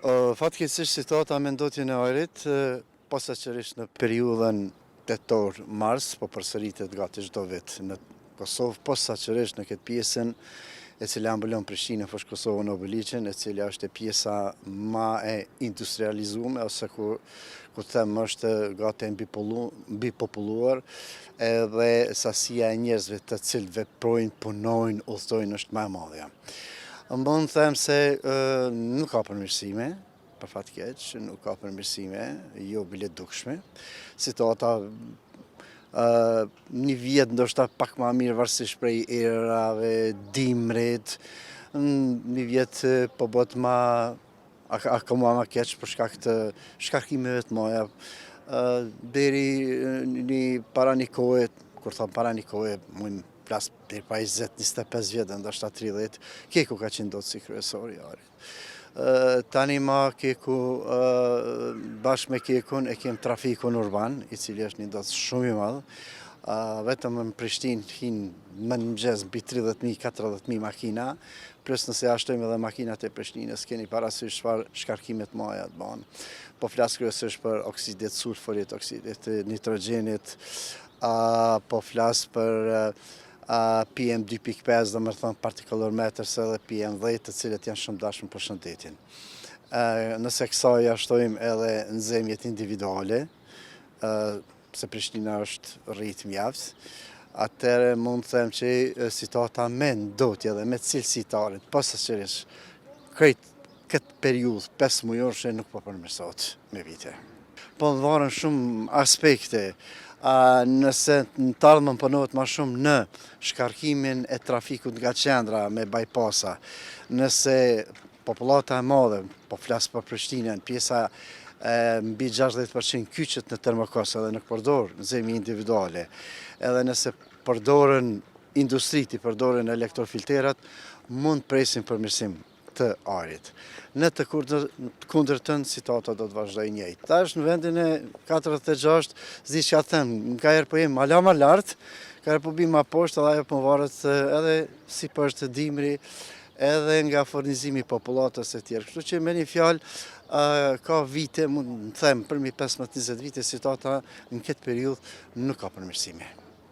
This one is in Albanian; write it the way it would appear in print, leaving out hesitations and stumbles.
Fatkeqësisht situata me ndotjen e ajrit, posaçërisht në periudhën tetor-mars, po përsëritet gati çdo vit në Kosovë, posaçërisht në këtë pjesën e cila mbulon Prishtinën, Fosh Kosovën, Obiliqin, e cila është pjesa më e industrializuar ose ku them është gati mbipopulluar, edhe sasia e njerëzve të cilët veprojnë, punojnë, udhtojnë është më e madhe. Mund të them se nuk ka përmirësime, për fat keq, nuk ka përmirësime, jo bile dukshme. Situata një vjet ndoshta pak më mirë varësisht prej erave, dimrit, një vjet po bëhet akoma më keq për shkak të shkarkimeve të mëdha. Deri para një kohe, kur thon para një kohe, mund plas deri pa 20-25 vjet, ndoshta 30, Keku ka qenë dot si kryesori i arit. Tani ma Keku, bashkë me Kekun e kem trafikun urban, i cili është një dot shumë i madh. Vetëm në Prishtinë hin më në mëngjes mbi 30.000-40.000 makina, plus nëse ja shtojmë edhe makinat e Prishtinës, keni parasysh çfarë shkarkime të mëdha të bën. Po flas kryesisht për oksidet sulfurit, oksidet e nitrogjenit, po flas për PM2.5, dhe më thënë partikulormeters edhe PM10, të cilët janë shumë dashur për shëndetin. Nëse kësaj ja shtojmë edhe nxemjet individuale, se Prishtina është rrit mjaft, atëherë mund të them që situata me ndotje dhe me cilësitarit, posaçërisht këtë periudhë 5 mujorëshe nuk po përmirësohet me vite. Po ndvarën shumë aspekte. Nëse në të ardhmen punohet më shumë në shkarkimin e trafikut nga qendra me bypassa, nëse popullata e madhe, po flas për Prishtinën, pjesa mbi 60% kyçet në termokos edhe nuk përdor nxemje individuale, edhe nëse përdoren industrit, i përdoren elektrofilterat, mund presin përmirësim të ajrit. Në të kundërtën, situata do të vazhdojë njëjtë. Tash në vendin e 46, s'di çka them, ka herë po jem ala më lart, ka herë po bim më poshtë, edhe ajo po varet edhe si po është dimri, edhe nga furnizimi i popullatës e tjerë. Kështu që me një fjalë, ka vite, mund të them, përmi 15-20 vite, situata në këtë periudhë nuk ka përmirësime.